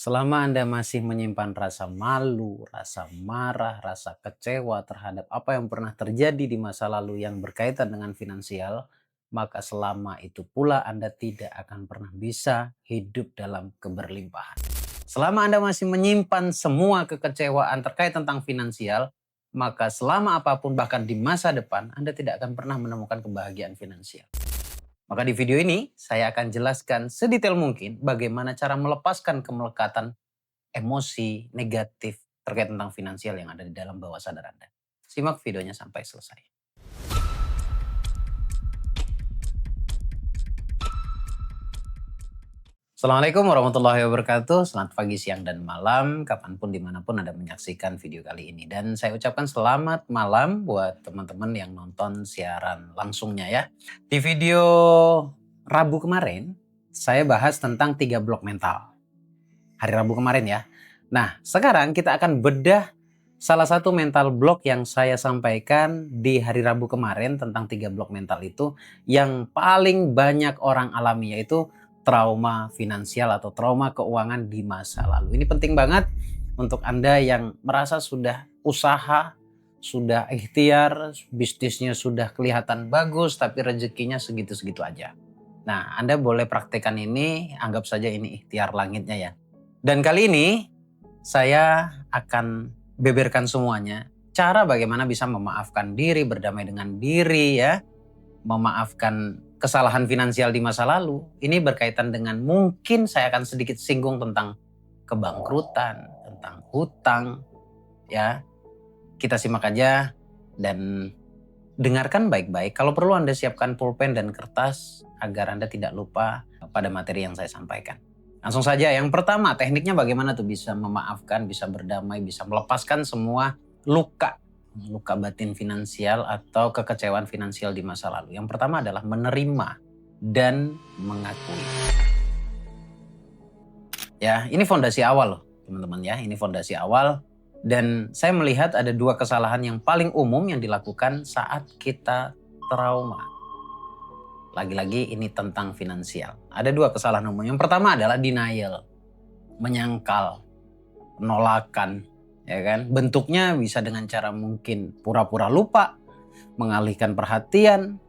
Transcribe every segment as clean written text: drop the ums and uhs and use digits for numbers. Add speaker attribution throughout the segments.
Speaker 1: Selama Anda masih menyimpan rasa malu, rasa marah, rasa kecewa terhadap apa yang pernah terjadi di masa lalu yang berkaitan dengan finansial, maka selama itu pula Anda tidak akan pernah bisa hidup dalam keberlimpahan. Selama Anda masih menyimpan semua kekecewaan terkait tentang finansial, maka selama apapun bahkan di masa depan Anda tidak akan pernah menemukan kebahagiaan finansial. Maka di video ini saya akan jelaskan sedetail mungkin bagaimana cara melepaskan kemelekatan emosi negatif terkait tentang finansial yang ada di dalam bawah sadar Anda. Simak videonya sampai selesai. Assalamualaikum warahmatullahi wabarakatuh. Selamat pagi, siang, dan malam. Kapanpun, dimanapun Anda menyaksikan video kali ini. Dan saya ucapkan selamat malam buat teman-teman yang nonton siaran langsungnya ya. Di video Rabu kemarin, saya bahas tentang 3 blok mental. Hari Rabu kemarin ya. Nah, sekarang kita akan bedah salah satu mental block yang saya sampaikan di hari Rabu kemarin tentang 3 blok mental itu yang paling banyak orang alami, yaitu trauma finansial atau trauma keuangan di masa lalu. Ini penting banget untuk Anda yang merasa sudah usaha, sudah ikhtiar, bisnisnya sudah kelihatan bagus tapi rezekinya segitu-segitu aja. Nah, Anda boleh praktekkan ini, anggap saja ini ikhtiar langitnya ya. Dan kali ini saya akan beberkan semuanya. Cara bagaimana bisa memaafkan diri, berdamai dengan diri ya. Memaafkan kesalahan finansial di masa lalu. Ini berkaitan dengan mungkin saya akan sedikit singgung tentang kebangkrutan, tentang hutang ya. Kita simak aja dan dengarkan baik-baik. Kalau perlu Anda siapkan pulpen dan kertas agar Anda tidak lupa pada materi yang saya sampaikan. Langsung saja, yang pertama tekniknya bagaimana tuh bisa memaafkan, bisa berdamai, bisa melepaskan semua luka batin finansial atau kekecewaan finansial di masa lalu. Yang pertama adalah menerima dan mengakui. Ya, ini fondasi awal loh teman-teman ya, ini fondasi awal. Dan saya melihat ada 2 kesalahan yang paling umum yang dilakukan saat kita trauma. Lagi-lagi ini tentang finansial. Ada 2 kesalahan umum. Yang pertama adalah denial, menyangkal, penolakan, ya kan? Bentuknya bisa dengan cara mungkin pura-pura lupa, mengalihkan perhatian,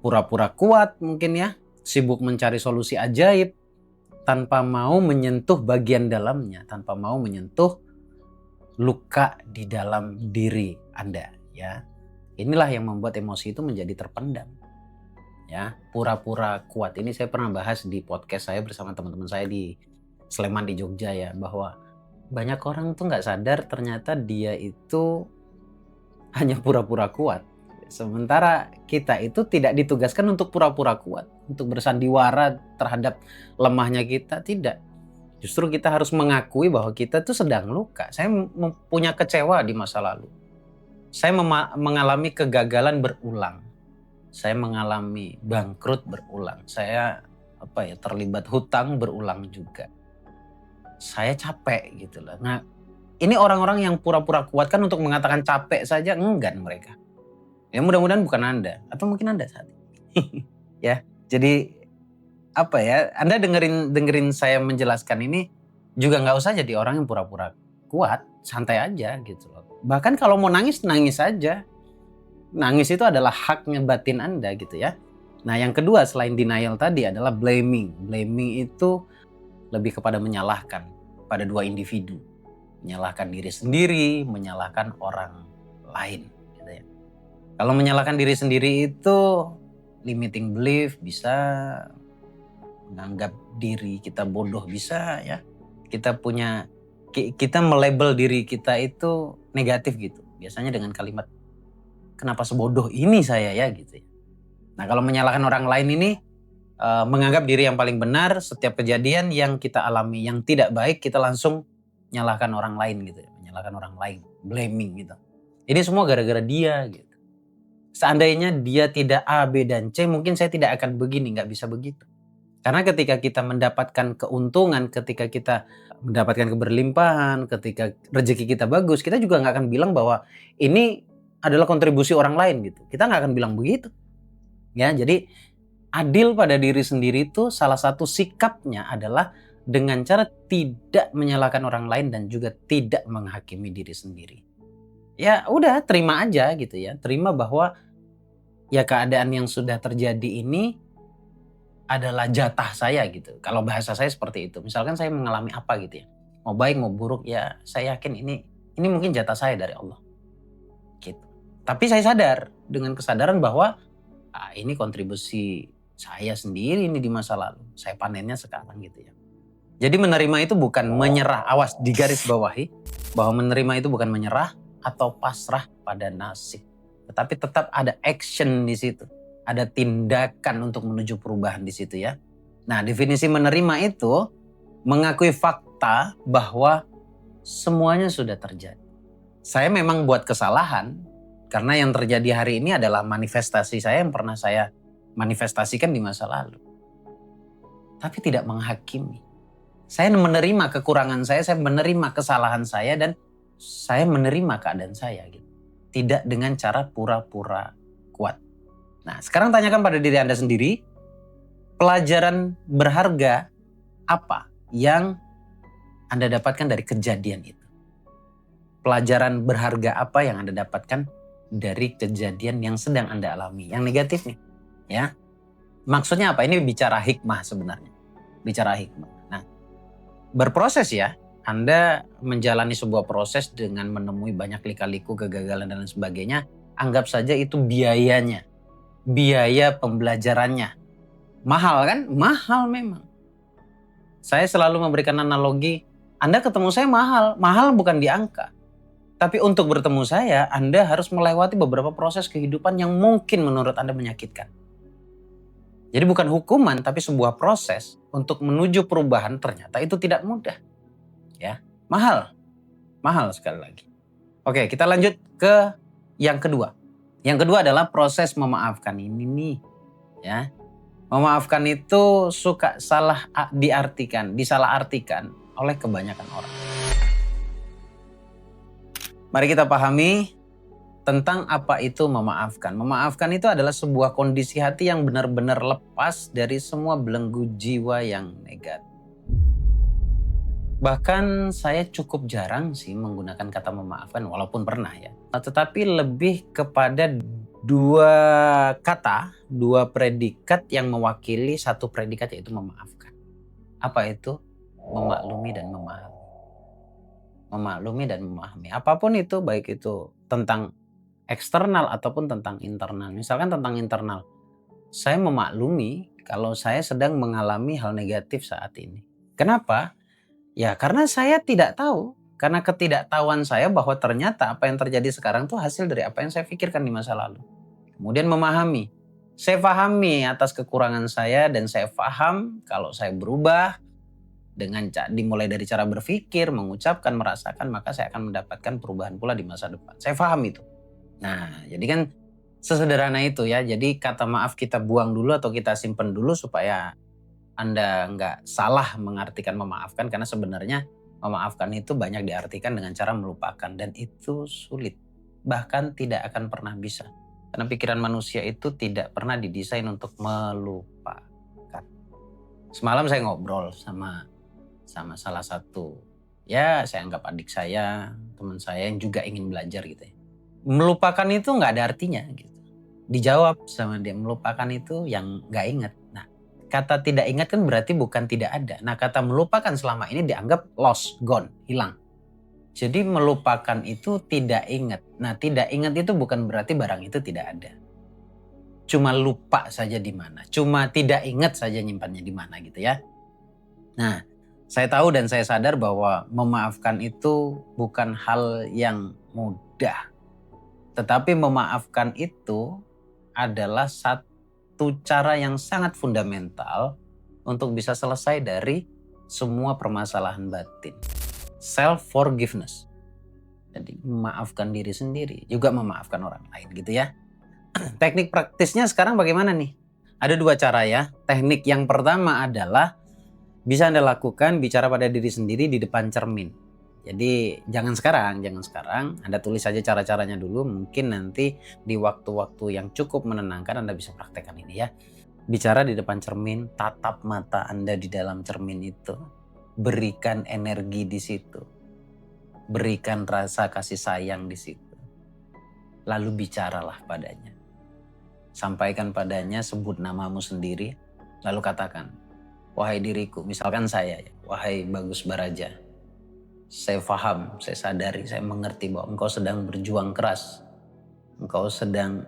Speaker 1: pura-pura kuat mungkin ya, sibuk mencari solusi ajaib, tanpa mau menyentuh bagian dalamnya, tanpa mau menyentuh luka di dalam diri Anda ya. Inilah yang membuat emosi itu menjadi terpendam. Ya, pura-pura kuat ini saya pernah bahas di podcast saya bersama teman-teman saya di Sleman di Jogja ya, bahwa banyak orang tuh nggak sadar ternyata dia itu hanya pura-pura kuat. Sementara kita itu tidak ditugaskan untuk pura-pura kuat, untuk bersandiwara terhadap lemahnya kita, tidak. Justru kita harus mengakui bahwa kita tuh sedang luka. Saya punya kecewa di masa lalu. Saya mengalami kegagalan berulang. Saya mengalami bangkrut berulang. Saya terlibat hutang berulang juga. Saya capek gitu loh. Nah, ini orang-orang yang pura-pura kuat kan untuk mengatakan capek saja enggan mereka. Ya mudah-mudahan bukan Anda atau mungkin Anda saat ini. Ya. Jadi Anda dengerin saya menjelaskan ini juga nggak usah jadi orang yang pura-pura kuat, santai aja gitu loh. Bahkan kalau mau nangis, nangis aja. Nangis itu adalah haknya batin Anda gitu ya. Nah, yang kedua selain denial tadi adalah blaming. Blaming itu lebih kepada menyalahkan pada 2 individu. Menyalahkan diri sendiri, menyalahkan orang lain gitu ya. Kalau menyalahkan diri sendiri itu limiting belief, bisa menganggap diri kita bodoh, bisa ya. Kita melabel diri kita itu negatif gitu. Biasanya dengan kalimat kenapa sebodoh ini saya ya gitu ya. Nah, kalau menyalahkan orang lain ini menganggap diri yang paling benar, setiap kejadian yang kita alami yang tidak baik kita langsung nyalahkan orang lain gitu ya, menyalahkan orang lain, blaming gitu. Ini semua gara-gara dia gitu. Seandainya dia tidak A, B, dan C, mungkin saya tidak akan begini, nggak bisa begitu. Karena ketika kita mendapatkan keuntungan, ketika kita mendapatkan keberlimpahan, ketika rezeki kita bagus, kita juga nggak akan bilang bahwa ini adalah kontribusi orang lain gitu. Kita nggak akan bilang begitu. Ya, jadi adil pada diri sendiri itu salah satu sikapnya adalah dengan cara tidak menyalahkan orang lain dan juga tidak menghakimi diri sendiri. Ya udah, terima aja gitu ya. Terima bahwa ya keadaan yang sudah terjadi ini adalah jatah saya gitu. Kalau bahasa saya seperti itu. Misalkan saya mengalami apa gitu ya. Mau baik mau buruk ya saya yakin ini mungkin jatah saya dari Allah. Gitu. Tapi saya sadar dengan kesadaran bahwa ini kontribusi saya sendiri ini di masa lalu. Saya panennya sekarang gitu ya. Jadi menerima itu bukan menyerah. Awas, digaris bawahi bahwa menerima itu bukan menyerah atau pasrah pada nasib. Tetapi tetap ada action di situ. Ada tindakan untuk menuju perubahan di situ ya. Nah, definisi menerima itu mengakui fakta bahwa semuanya sudah terjadi. Saya memang buat kesalahan karena yang terjadi hari ini adalah manifestasi saya yang pernah saya manifestasikan di masa lalu. Tapi tidak menghakimi. Saya menerima kekurangan saya menerima kesalahan saya dan saya menerima keadaan saya gitu. Tidak dengan cara pura-pura kuat. Nah, sekarang tanyakan pada diri Anda sendiri, pelajaran berharga apa yang Anda dapatkan dari kejadian itu? Pelajaran berharga apa yang Anda dapatkan dari kejadian yang sedang Anda alami? Yang negatif nih, ya. Maksudnya apa? Ini bicara hikmah sebenarnya. Bicara hikmah. Nah, berproses ya. Anda menjalani sebuah proses dengan menemui banyak lika-liku, kegagalan dan lain sebagainya. Anggap saja itu biayanya. Biaya pembelajarannya. Mahal kan? Mahal memang. Saya selalu memberikan analogi, Anda ketemu saya mahal. Mahal bukan di angka. Tapi untuk bertemu saya, Anda harus melewati beberapa proses kehidupan yang mungkin menurut Anda menyakitkan. Jadi bukan hukuman, tapi sebuah proses untuk menuju perubahan ternyata itu tidak mudah. Ya, mahal. Mahal sekali lagi. Oke, kita lanjut ke yang kedua. Yang kedua adalah proses memaafkan ini nih, ya. Memaafkan itu suka disalahartikan oleh kebanyakan orang. Mari kita pahami tentang apa itu memaafkan. Memaafkan itu adalah sebuah kondisi hati yang benar-benar lepas dari semua belenggu jiwa yang negatif. Bahkan saya cukup jarang sih menggunakan kata memaafkan walaupun pernah ya. Tetapi lebih kepada dua kata, dua predikat yang mewakili satu predikat yaitu memaafkan. Apa itu? Memaklumi dan memahami. Memaklumi dan memahami. Apapun itu, baik itu tentang eksternal ataupun tentang internal. Misalkan tentang internal. Saya memaklumi kalau saya sedang mengalami hal negatif saat ini. Kenapa? Ya karena saya tidak tahu. Karena ketidaktahuan saya bahwa ternyata apa yang terjadi sekarang itu hasil dari apa yang saya pikirkan di masa lalu. Kemudian memahami. Saya pahami atas kekurangan saya dan saya paham kalau saya berubah dengan dimulai dari cara berpikir, mengucapkan, merasakan, maka saya akan mendapatkan perubahan pula di masa depan. Saya paham itu. Nah, jadi kan sesederhana itu ya. Jadi kata maaf kita buang dulu atau kita simpen dulu supaya Anda nggak salah mengartikan memaafkan, karena sebenarnya memaafkan itu banyak diartikan dengan cara melupakan dan itu sulit. Bahkan tidak akan pernah bisa. Karena pikiran manusia itu tidak pernah didesain untuk melupakan. Semalam saya ngobrol sama salah satu, ya saya anggap adik saya, teman saya yang juga ingin belajar gitu ya. Melupakan itu nggak ada artinya gitu. Dijawab sama dia, melupakan itu yang nggak ingat. Nah, kata tidak ingat kan berarti bukan tidak ada. Nah, kata melupakan selama ini dianggap lost, gone, hilang. Jadi melupakan itu tidak ingat. Nah, tidak ingat itu bukan berarti barang itu tidak ada. Cuma lupa saja di mana. Cuma tidak ingat saja nyimpannya di mana gitu ya. Nah, saya tahu dan saya sadar bahwa memaafkan itu bukan hal yang mudah. Tetapi memaafkan itu adalah satu cara yang sangat fundamental untuk bisa selesai dari semua permasalahan batin. Self-forgiveness. Jadi memaafkan diri sendiri, juga memaafkan orang lain gitu ya. Teknik praktisnya sekarang bagaimana nih? Ada dua cara ya. Teknik yang pertama adalah bisa Anda lakukan bicara pada diri sendiri di depan cermin. Jadi jangan sekarang. Anda tulis saja cara-caranya dulu. Mungkin nanti di waktu-waktu yang cukup menenangkan Anda bisa praktekkan ini ya. Bicara di depan cermin, tatap mata Anda di dalam cermin itu. berikan energi di situ. Berikan rasa kasih sayang di situ. Lalu bicaralah padanya. Sampaikan padanya, sebut namamu sendiri, lalu katakan, wahai diriku, misalkan saya, wahai Bagus Baraja, saya paham, saya sadari, saya mengerti bahwa engkau sedang berjuang keras. Engkau sedang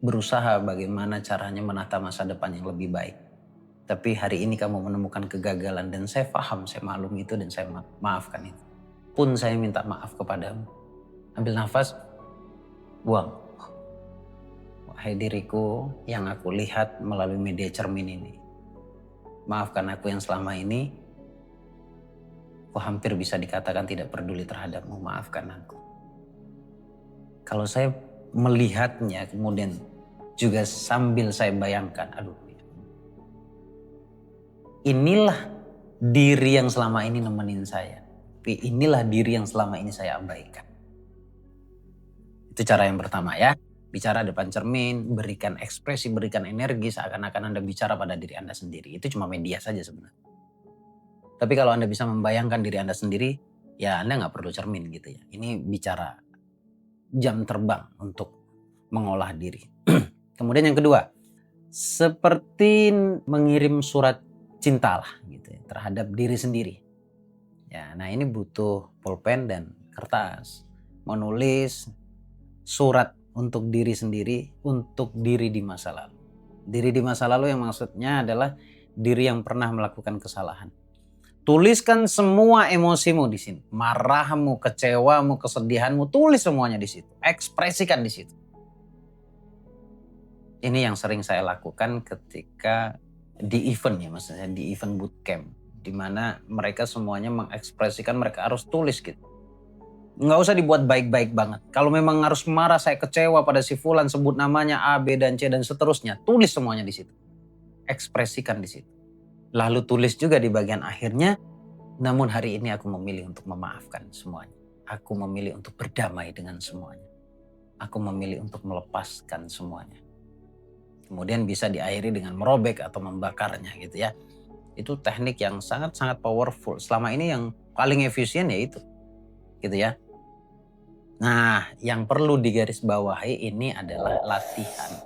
Speaker 1: berusaha bagaimana caranya menata masa depan yang lebih baik. Tapi hari ini kamu menemukan kegagalan dan saya paham, saya maklum itu dan saya maafkan itu. Pun saya minta maaf kepadamu. Ambil nafas, buang. Wahai diriku yang aku lihat melalui media cermin ini. Maafkan aku yang selama ini aku hampir bisa dikatakan tidak peduli terhadapmu. Maafkan aku. Kalau saya melihatnya kemudian juga sambil saya bayangkan, aduh, inilah diri yang selama ini nemenin saya. Tapi inilah diri yang selama ini saya abaikan. Itu cara yang pertama ya. Bicara depan cermin, berikan ekspresi, berikan energi seakan-akan Anda bicara pada diri Anda sendiri. Itu cuma media saja sebenarnya. Tapi kalau Anda bisa membayangkan diri Anda sendiri, ya Anda nggak perlu cermin gitu ya. Ini bicara jam terbang untuk mengolah diri. Kemudian yang kedua, seperti mengirim surat cinta lah gitu ya, terhadap diri sendiri. Ya, nah ini butuh pulpen dan kertas. Menulis surat untuk diri sendiri, untuk diri di masa lalu. Diri di masa lalu yang maksudnya adalah diri yang pernah melakukan kesalahan. Tuliskan semua emosimu di sini. Marahmu, kecewamu, kesedihanmu, tulis semuanya di situ. Ekspresikan di situ. Ini yang sering saya lakukan ketika di event ya, maksudnya di event bootcamp. Di mana mereka semuanya mengekspresikan, mereka harus tulis gitu. Nggak usah dibuat baik-baik banget. Kalau memang harus marah, saya kecewa pada si Fulan, sebut namanya A, B, dan C, dan seterusnya. Tulis semuanya di situ. Ekspresikan di situ. Lalu tulis juga di bagian akhirnya, namun hari ini aku memilih untuk memaafkan semuanya. Aku memilih untuk berdamai dengan semuanya. Aku memilih untuk melepaskan semuanya. Kemudian bisa diakhiri dengan merobek atau membakarnya gitu ya. Itu teknik yang sangat-sangat powerful. Selama ini yang paling efisien ya itu. Gitu ya. Nah, yang perlu digarisbawahi ini adalah latihan.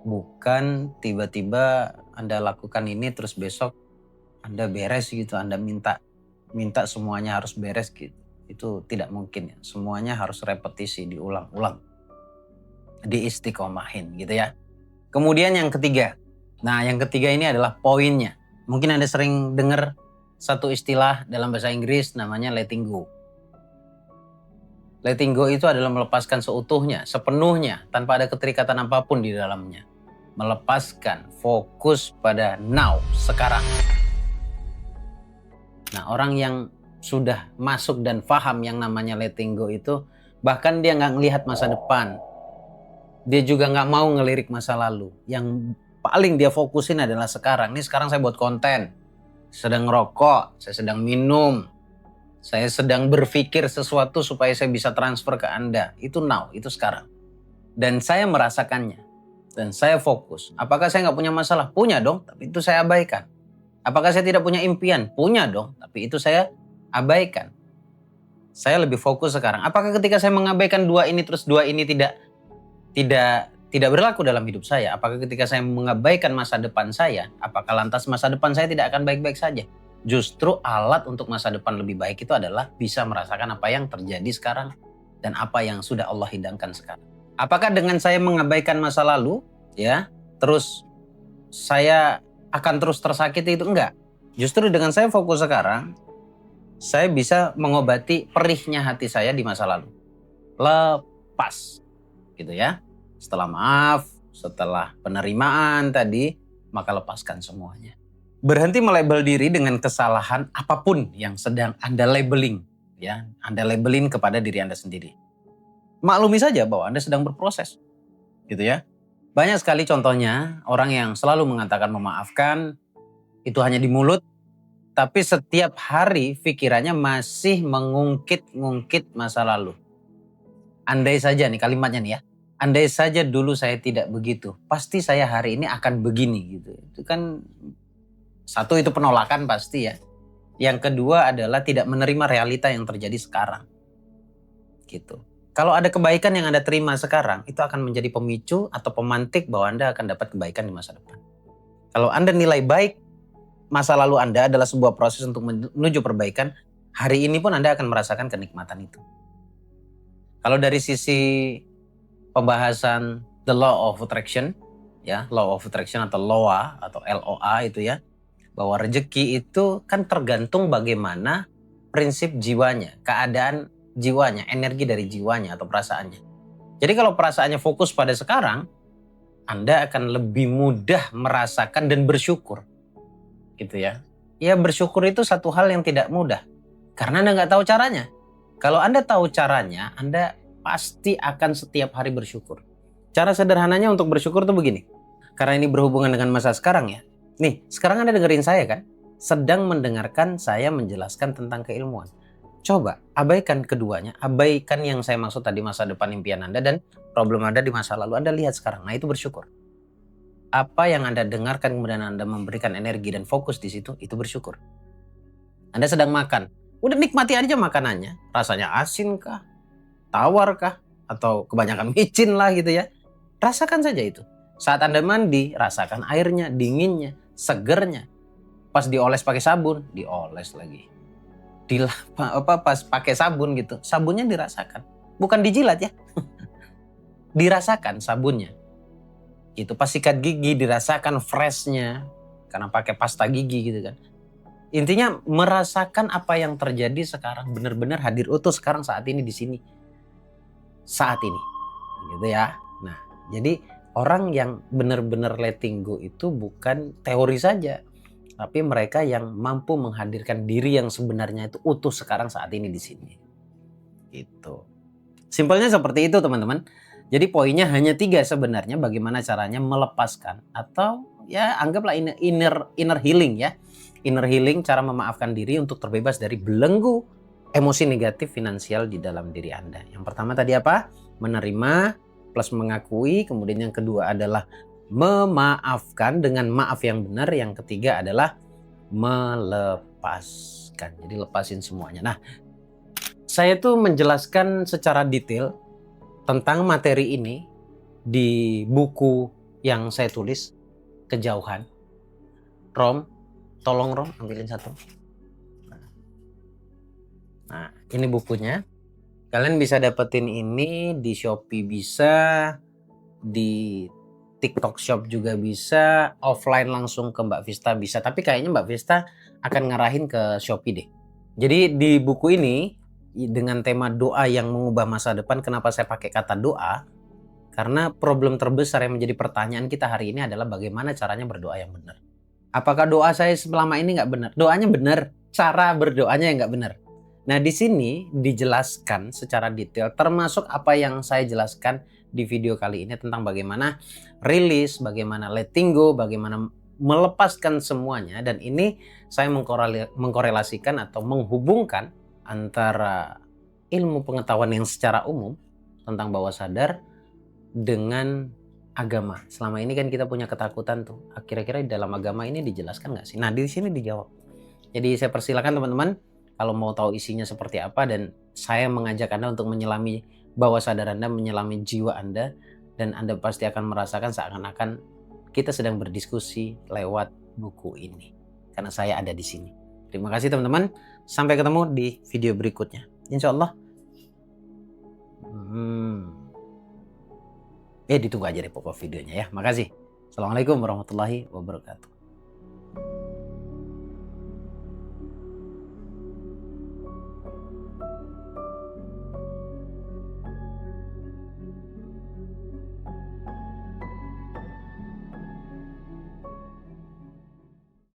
Speaker 1: Bukan tiba-tiba Anda lakukan ini terus besok Anda beres gitu. Anda minta semuanya harus beres gitu. Itu tidak mungkin ya. Semuanya harus repetisi, diulang-ulang. Diistiqomahin gitu ya. Kemudian yang ketiga. Nah, yang ketiga ini adalah poinnya. Mungkin Anda sering dengar satu istilah dalam bahasa Inggris namanya letting go. Letting go itu adalah melepaskan seutuhnya, sepenuhnya, tanpa ada keterikatan apapun di dalamnya. Melepaskan, fokus pada now, sekarang. Nah, orang yang sudah masuk dan paham yang namanya letting go itu, bahkan dia nggak ngelihat masa depan. Dia juga nggak mau ngelirik masa lalu. Yang paling dia fokusin adalah sekarang. Ini sekarang saya buat konten. Sedang ngerokok, saya sedang minum. Saya sedang berpikir sesuatu supaya saya bisa transfer ke Anda. Itu now, itu sekarang. Dan saya merasakannya. Dan saya fokus. Apakah saya nggak punya masalah? Punya dong, tapi itu saya abaikan. Apakah saya tidak punya impian? Punya dong, tapi itu saya abaikan. Saya lebih fokus sekarang. Apakah ketika saya mengabaikan dua ini terus dua ini tidak berlaku dalam hidup saya? Apakah ketika saya mengabaikan masa depan saya, apakah lantas masa depan saya tidak akan baik-baik saja? Justru alat untuk masa depan lebih baik itu adalah bisa merasakan apa yang terjadi sekarang dan apa yang sudah Allah hidangkan sekarang. Apakah dengan saya mengabaikan masa lalu, ya, terus saya akan terus tersakiti? Itu enggak. Justru dengan saya fokus sekarang, saya bisa mengobati perihnya hati saya di masa lalu. Lepas, gitu ya. Setelah maaf, setelah penerimaan tadi, maka lepaskan semuanya. Berhenti melabel diri dengan kesalahan apapun yang sedang Anda labeling, ya. Anda labeling kepada diri Anda sendiri. Maklumi saja bahwa Anda sedang berproses, gitu ya. Banyak sekali contohnya orang yang selalu mengatakan memaafkan, itu hanya di mulut, tapi setiap hari pikirannya masih mengungkit-ngungkit masa lalu. Andai saja nih kalimatnya nih ya. Andai saja dulu saya tidak begitu, pasti saya hari ini akan begini gitu. Itu kan satu, itu penolakan pasti ya. Yang kedua adalah tidak menerima realita yang terjadi sekarang. Gitu. Kalau ada kebaikan yang Anda terima sekarang, itu akan menjadi pemicu atau pemantik bahwa Anda akan dapat kebaikan di masa depan. Kalau Anda nilai baik masa lalu Anda adalah sebuah proses untuk menuju perbaikan, hari ini pun Anda akan merasakan kenikmatan itu. Kalau dari sisi pembahasan the law of attraction, ya, law of attraction atau LOA atau LOA itu ya, bahwa rezeki itu kan tergantung bagaimana prinsip jiwanya, keadaan jiwanya, energi dari jiwanya atau perasaannya. Jadi kalau perasaannya fokus pada sekarang, Anda akan lebih mudah merasakan dan bersyukur. Gitu ya. Ya bersyukur itu satu hal yang tidak mudah. Karena Anda nggak tahu caranya. Kalau Anda tahu caranya, Anda pasti akan setiap hari bersyukur. Cara sederhananya untuk bersyukur tuh begini. Karena ini berhubungan dengan masa sekarang ya. Nih, sekarang Anda dengerin saya kan? Sedang mendengarkan saya menjelaskan tentang keilmuan. Coba abaikan keduanya, abaikan yang saya maksud tadi masa depan impian Anda dan problem Anda di masa lalu. Anda lihat sekarang, nah itu bersyukur. Apa yang Anda dengarkan kemudian Anda memberikan energi dan fokus di situ, itu bersyukur. Anda sedang makan, udah nikmati aja makanannya, rasanya asin kah, tawar kah, atau kebanyakan micin lah gitu ya. Rasakan saja itu. Saat Anda mandi, rasakan airnya, dinginnya, segernya. Pas dioles pakai sabun, dioles lagi. Pas pakai sabun gitu, sabunnya dirasakan, bukan dijilat ya. Dirasakan sabunnya. Itu pas sikat gigi dirasakan freshnya karena pakai pasta gigi gitu kan. Intinya merasakan apa yang terjadi sekarang, benar-benar hadir utuh sekarang saat ini di sini. Saat ini. Gitu ya. Nah, jadi orang yang benar-benar letting go itu bukan teori saja, tapi mereka yang mampu menghadirkan diri yang sebenarnya itu utuh sekarang saat ini di sini. Gitu. Simpelnya seperti itu teman-teman. Jadi poinnya hanya 3 sebenarnya, bagaimana caranya melepaskan atau ya anggaplah inner healing ya. Inner healing, cara memaafkan diri untuk terbebas dari belenggu emosi negatif finansial di dalam diri Anda. Yang pertama tadi apa? Menerima plus mengakui. Kemudian yang kedua adalah memaafkan dengan maaf yang benar. Yang ketiga adalah melepaskan. Jadi lepasin semuanya. Nah, saya tuh menjelaskan secara detail tentang materi ini di buku yang saya tulis, Kejauhan. Rom, tolong Rom ambilin satu. Nah, ini bukunya. Kalian bisa dapetin ini di Shopee bisa, di TikTok Shop juga bisa, offline langsung ke Mbak Vista bisa. Tapi kayaknya Mbak Vista akan ngarahin ke Shopee deh. Jadi di buku ini dengan tema doa yang mengubah masa depan, kenapa saya pakai kata doa? Karena problem terbesar yang menjadi pertanyaan kita hari ini adalah bagaimana caranya berdoa yang benar. Apakah doa saya selama ini nggak benar? Doanya benar, cara berdoanya yang nggak benar. Nah di sini dijelaskan secara detail, termasuk apa yang saya jelaskan di video kali ini tentang bagaimana rilis, bagaimana letting go, bagaimana melepaskan semuanya. Dan ini saya mengkorelasikan atau menghubungkan antara ilmu pengetahuan yang secara umum tentang bawah sadar dengan agama. Selama ini kan kita punya ketakutan tuh. Kira-kira di dalam agama ini dijelaskan nggak sih? Nah di sini dijawab. Jadi saya persilakan teman-teman kalau mau tahu isinya seperti apa, dan saya mengajak Anda untuk menyelami bawah sadar Anda, menyelami jiwa Anda, dan Anda pasti akan merasakan seakan-akan kita sedang berdiskusi lewat buku ini. Karena saya ada di sini. Terima kasih teman-teman. Sampai ketemu di video berikutnya. Insya Allah. Ditunggu aja deh pokok videonya ya. Makasih. Assalamualaikum warahmatullahi wabarakatuh.